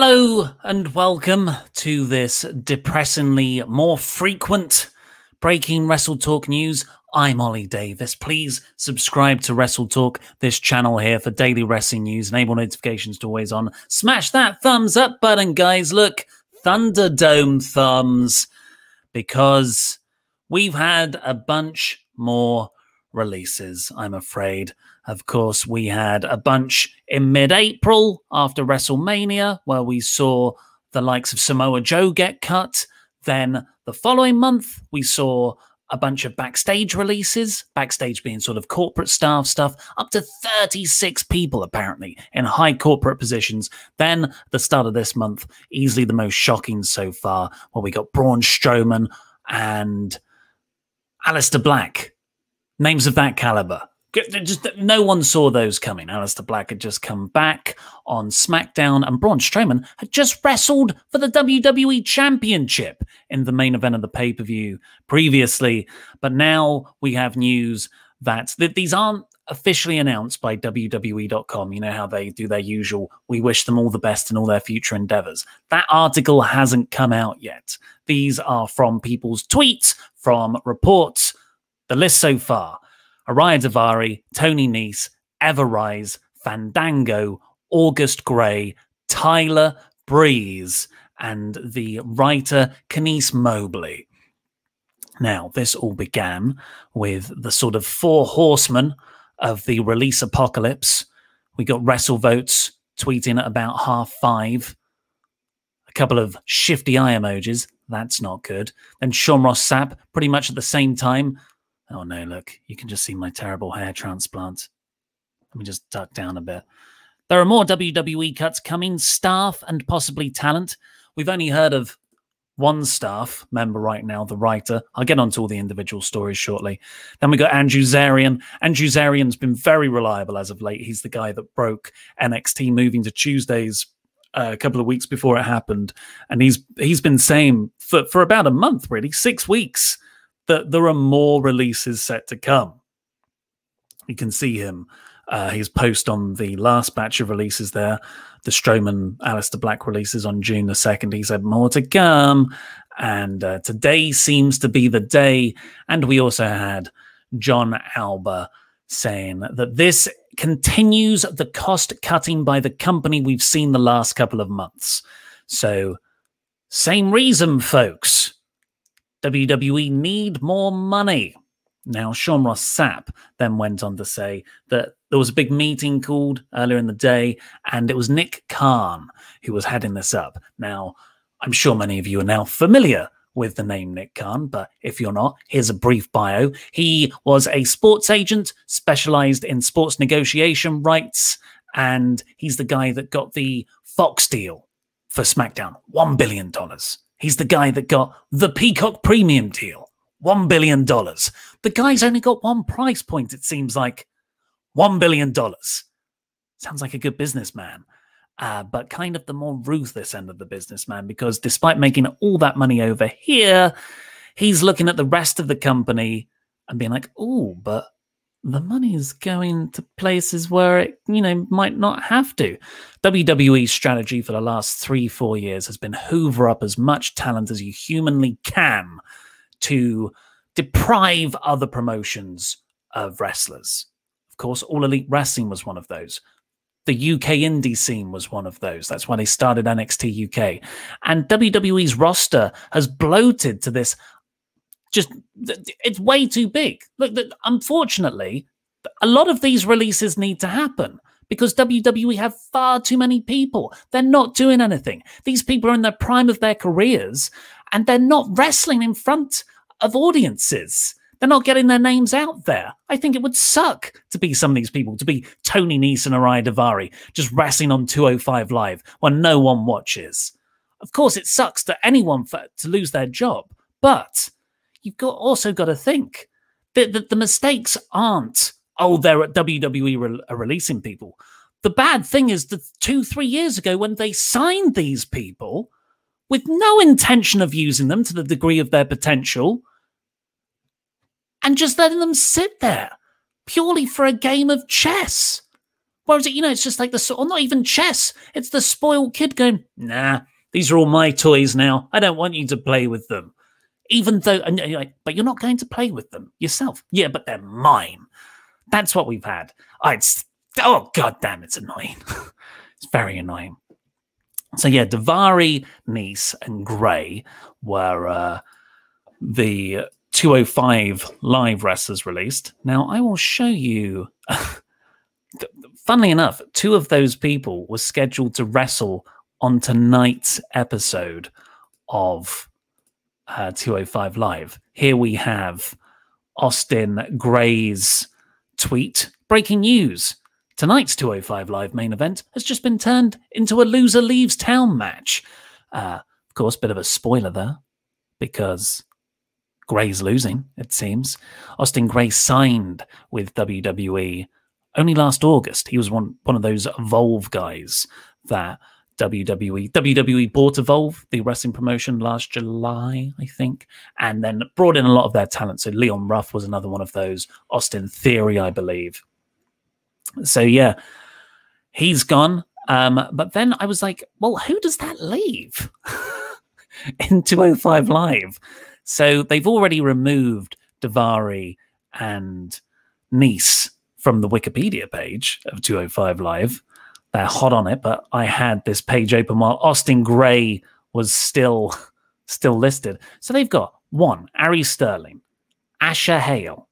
Hello and welcome to this depressingly more frequent breaking WrestleTalk news. I'm Ollie Davis. Please subscribe to WrestleTalk, this channel here for daily wrestling news. Enable notifications to always on. Smash that thumbs up button, guys. Look, Thunderdome thumbs, because we've had a bunch more releases, I'm afraid. Of course, we had a bunch in mid-April after WrestleMania, where we saw the likes of Samoa Joe get cut. Then the following month, we saw a bunch of backstage releases, backstage being sort of corporate staff stuff, up to 36 people apparently in high corporate positions. Then the start of this month, easily the most shocking so far, where we got Braun Strowman and Aleister Black. Names of that caliber. Just no one saw those coming. Aleister Black had just come back on SmackDown, and Braun Strowman had just wrestled for the WWE Championship in the main event of the pay-per-view previously. But now we have news that these aren't officially announced by WWE.com. You know how they do their usual, we wish them all the best in all their future endeavors. That article hasn't come out yet. These are from people's tweets, from reports. The list so far: Ariya Daivari, Tony Nese, Everrise, Fandango, August Gray, Tyler Breeze, and the writer Kenice Mobley. Now, this all began with the sort of four horsemen of the release apocalypse. We got WrestleVotes tweeting at about 5:30. A couple of shifty eye emojis. That's not good. Then Sean Ross Sapp, pretty much at the same time. Oh no, look, you can just see my terrible hair transplant. Let me just duck down a bit. There are more WWE cuts coming, staff and possibly talent. We've only heard of one staff member right now, the writer. I'll get onto all the individual stories shortly. Then we got Andrew Zarian. Andrew Zarian's been very reliable as of late. He's the guy that broke NXT moving to Tuesdays a couple of weeks before it happened. And he's been saying for about a month, really, 6 weeks, that there are more releases set to come. You can see him, his post on the last batch of releases there, the Strowman Aleister Black releases on June the 2nd. He said more to come, and today seems to be the day. And we also had John Alba saying that this continues the cost cutting by the company we've seen the last couple of months. So, same reason, folks. WWE need more money. Now, Sean Ross Sapp then went on to say that there was a big meeting called earlier in the day, and it was Nick Khan who was heading this up. Now, I'm sure many of you are now familiar with the name Nick Khan, but if you're not, here's a brief bio. He was a sports agent specialized in sports negotiation rights, and he's the guy that got the Fox deal for SmackDown, $1 billion. He's the guy that got the Peacock Premium deal, $1 billion. The guy's only got one price point, it seems like, $1 billion. Sounds like a good businessman, but kind of the more ruthless end of the businessman, because despite making all that money over here, he's looking at the rest of the company and being like, oh, but the money is going to places where it, might not have to. WWE's strategy for the last 3-4 years has been hoover up as much talent as you humanly can to deprive other promotions of wrestlers. Of course, All Elite Wrestling was one of those. The UK indie scene was one of those. That's why they started NXT UK. And WWE's roster has bloated to this. Just, it's way too big. Look, unfortunately, a lot of these releases need to happen because WWE have far too many people. They're not doing anything. These people are in the prime of their careers, and they're not wrestling in front of audiences. They're not getting their names out there. I think it would suck to be some of these people, to be Tony Nese and Ariya Daivari, just wrestling on 205 Live when no one watches. Of course, it sucks to anyone to lose their job, but you've also got to think that the mistakes aren't, oh, they're at WWE are releasing people. The bad thing is that 2-3 years ago when they signed these people with no intention of using them to the degree of their potential and just letting them sit there purely for a game of chess Whereas, you know, it's just like or not even chess. It's the spoiled kid going, nah, these are all my toys now. I don't want you to play with them. Even though, and you're like, but you're not going to play with them yourself. Yeah, but they're mine. That's what we've had. Oh, God damn, it's annoying. It's very annoying. So, yeah, Daivari, Nese, and Gray were the 205 live wrestlers released. Now, I will show you... Funnily enough, two of those people were scheduled to wrestle on tonight's episode of 205 Live. Here we have Austin Gray's tweet. Breaking news. Tonight's 205 Live main event has just been turned into a loser leaves town match. Of course, bit of a spoiler there, because Gray's losing, it seems. Austin Gray signed with WWE only last August. He was one of those Evolve guys that WWE bought Evolve, the wrestling promotion, last July, I think, and then brought in a lot of their talent. So Leon Ruff was another one of those. Austin Theory, I believe. So yeah, he's gone. But then I was like, well, who does that leave in 205 Live? So they've already removed Daivari and Nese from the Wikipedia page of 205 Live. They're hot on it, but I had this page open while Austin Gray was still listed. So they've got 1, Ari Sterling, Asher Hale,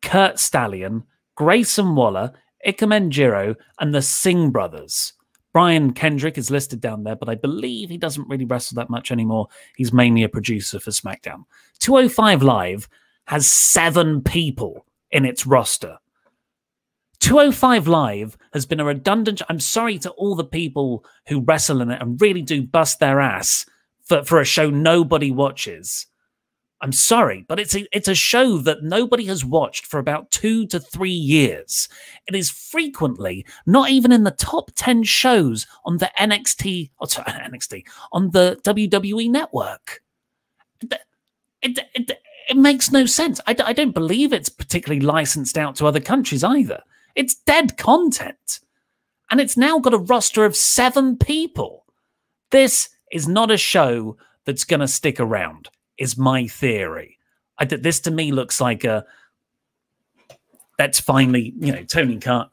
Kurt Stallion, Grayson Waller, Ikemen Jiro, and the Singh brothers. Brian Kendrick is listed down there, but I believe he doesn't really wrestle that much anymore. He's mainly a producer for SmackDown. 205 Live has 7 people in its roster. 205 Live has been a redundant... I'm sorry to all the people who wrestle in it and really do bust their ass for a show nobody watches. I'm sorry, but it's a show that nobody has watched for about 2 to 3 years. It is frequently not even in the top 10 shows on the NXT, on the WWE network. It makes no sense. I don't believe it's particularly licensed out to other countries either. It's dead content. And it's now got a roster of 7 people. This is not a show that's going to stick around, is my theory. This to me looks like that's finally, you know, Tony Khan.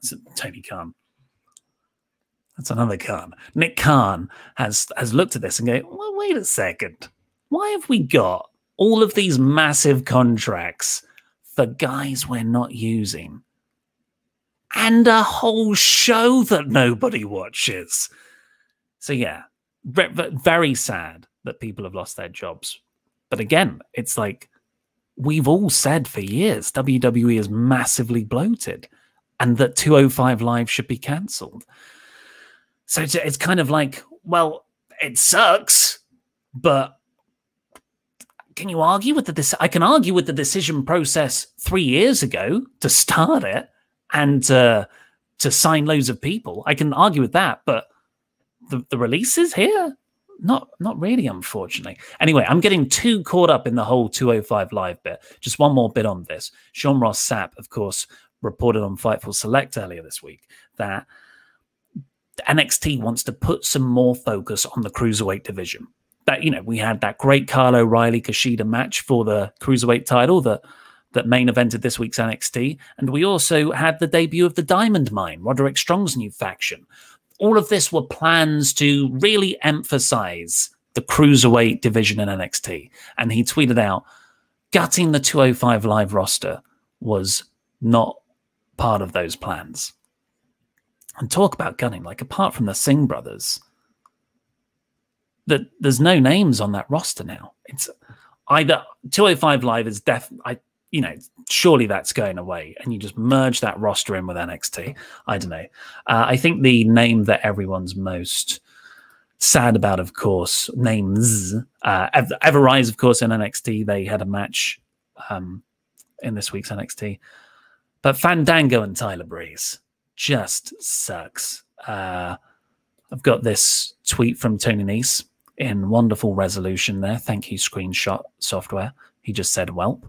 That's another Khan. Nick Khan has looked at this and go, well, wait a second. Why have we got all of these massive contracts for guys we're not using? And a whole show that nobody watches. So yeah, very sad that people have lost their jobs. But again, it's like we've all said for years, WWE is massively bloated and that 205 Live should be cancelled. So it's kind of like, well, it sucks, but can you argue with I can argue with the decision process 3 years ago to start it and to sign loads of people. I can argue with that, but the releases here, not really, unfortunately. Anyway, I'm getting too caught up in the whole 205 Live bit. Just one more bit on this. Sean Ross Sapp, of course, reported on Fightful Select earlier this week that NXT wants to put some more focus on the cruiserweight division. That, you know, we had that great Kyle O'Reilly Kushida match for the cruiserweight title that main evented this week's NXT. And we also had the debut of the Diamond Mine, Roderick Strong's new faction. All of this were plans to really emphasize the cruiserweight division in NXT. And he tweeted out, gutting the 205 Live roster was not part of those plans. And talk about gutting, like apart from the Singh brothers, there's no names on that roster now. It's either 205 Live is you know, surely that's going away and you just merge that roster in with NXT. I don't know. I think the name that everyone's most sad about, of course, names, Everrise, of course, in NXT. They had a match in this week's NXT. But Fandango and Tyler Breeze just sucks. I've got this tweet from Tony Nese in wonderful resolution there. Thank you, screenshot software. He just said, "Welp."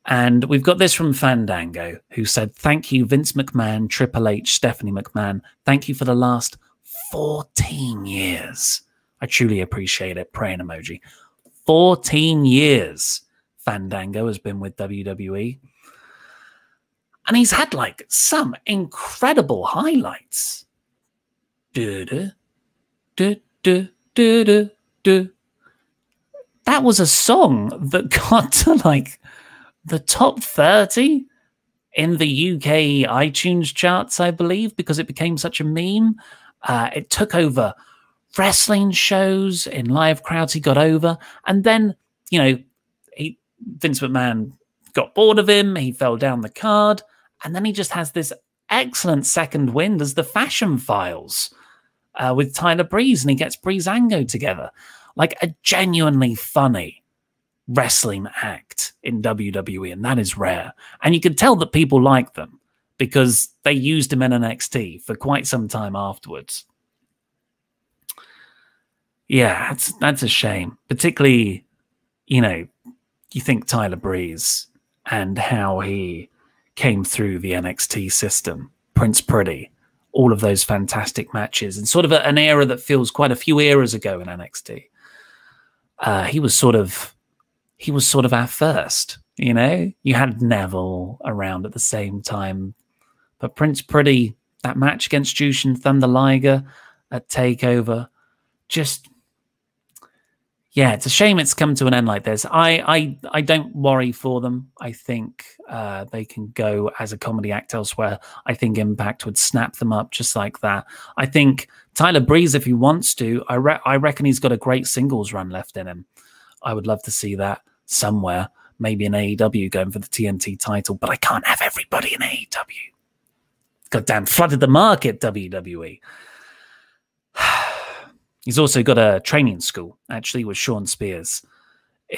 And we've got this from Fandango, who said, "Thank you, Vince McMahon, Triple H, Stephanie McMahon. Thank you for the last 14 years. I truly appreciate it." Praying emoji. 14 years Fandango has been with WWE. And he's had like some incredible highlights. That was a song that got to like the top 30 in the UK iTunes charts, I believe, because it became such a meme. It took over wrestling shows in live crowds. He got over. And then, you know, Vince McMahon got bored of him. He fell down the card. And then he just has this excellent second wind as the Fashion Files with Tyler Breeze, and he gets Breezango together. Like a genuinely funny wrestling act in WWE, and that is rare. And you can tell that people like them because they used him in NXT for quite some time afterwards. Yeah, that's a shame. Particularly, you know, you think Tyler Breeze and how he came through the NXT system, Prince Pretty, all of those fantastic matches, and sort of an era that feels quite a few eras ago in NXT. He was sort of our first, you know. You had Neville around at the same time, but Prince Pretty, that match against Jushin Thunder Liger at TakeOver, just, yeah, it's a shame it's come to an end like this. I don't worry for them. I think they can go as a comedy act elsewhere. I think Impact would snap them up just like that. I think Tyler Breeze, if he wants to, I reckon he's got a great singles run left in him. I would love to see that somewhere. Maybe in AEW going for the TNT title, but I can't have everybody in AEW. Goddamn, flooded the market, WWE. He's also got a training school, actually, with Sean Spears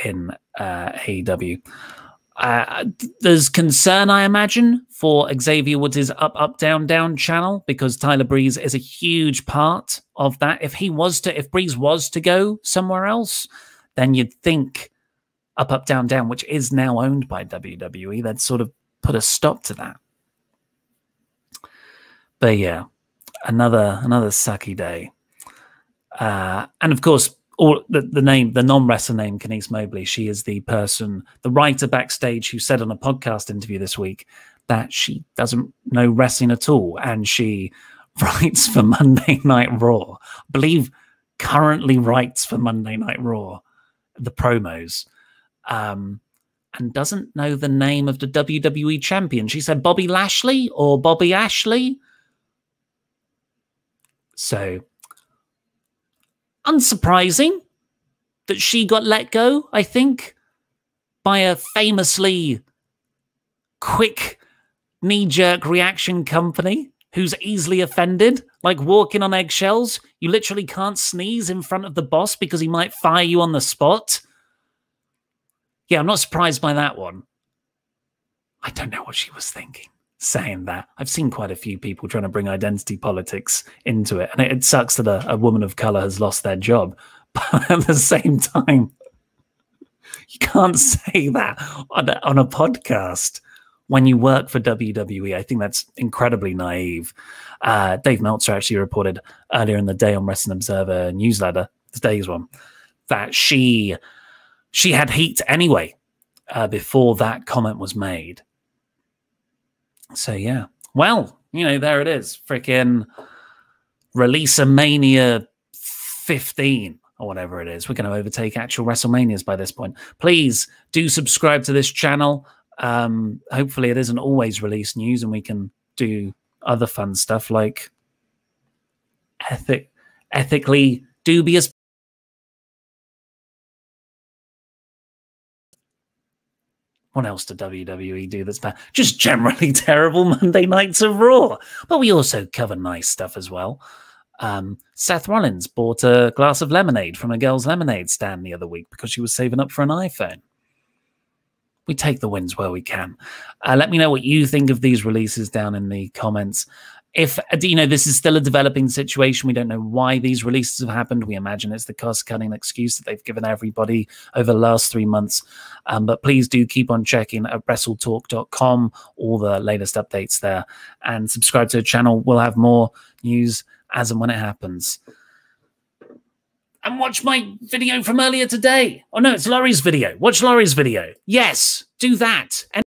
in AEW. There's concern, I imagine, for Xavier Woods' Up, Up, Down, Down channel, because Tyler Breeze is a huge part of that. If Breeze was to go somewhere else, then you'd think Up, Up, Down, Down, which is now owned by WWE, they'd sort of put a stop to that. But yeah, another sucky day. And of course, all the non-wrestler name, Kenise Mobley, she is the writer backstage who said on a podcast interview this week that she doesn't know wrestling at all, and she writes for Monday Night Raw. I believe currently writes for Monday Night Raw, the promos, and doesn't know the name of the WWE champion. She said Bobby Lashley or Bobby Ashley. So, unsurprising that she got let go, I think, by a famously quick knee-jerk reaction company who's easily offended, like walking on eggshells. You literally can't sneeze in front of the boss because he might fire you on the spot. Yeah, I'm not surprised by that one. I don't know what she was thinking saying that. I've seen quite a few people trying to bring identity politics into it, and it sucks that a woman of color has lost their job. But at the same time, you can't say that on a podcast when you work for WWE. I think that's incredibly naive. Dave Meltzer actually reported earlier in the day on Wrestling Observer newsletter, today's one, that she had heat anyway before that comment was made. So, yeah. Well, you know, there it is. Freaking Release-a-Mania 15 or whatever it is. We're going to overtake actual WrestleManias by this point. Please do subscribe to this channel. Hopefully it isn't always release news and we can do other fun stuff like ethically dubious. What else did WWE do that's bad? Just generally terrible Monday nights of Raw. But we also cover nice stuff as well. Seth Rollins bought a glass of lemonade from a girl's lemonade stand the other week because she was saving up for an iPhone. We take the wins where we can. Let me know what you think of these releases down in the comments. if, you know, this is still a developing situation, we don't know why these releases have happened. We imagine it's the cost-cutting excuse that they've given everybody over the last 3 months. But please do keep on checking at WrestleTalk.com, all the latest updates there, and subscribe to the channel. We'll have more news as and when it happens. And watch my video from earlier today. Oh no, it's Laurie's video. Watch Laurie's video. Yes, do that. And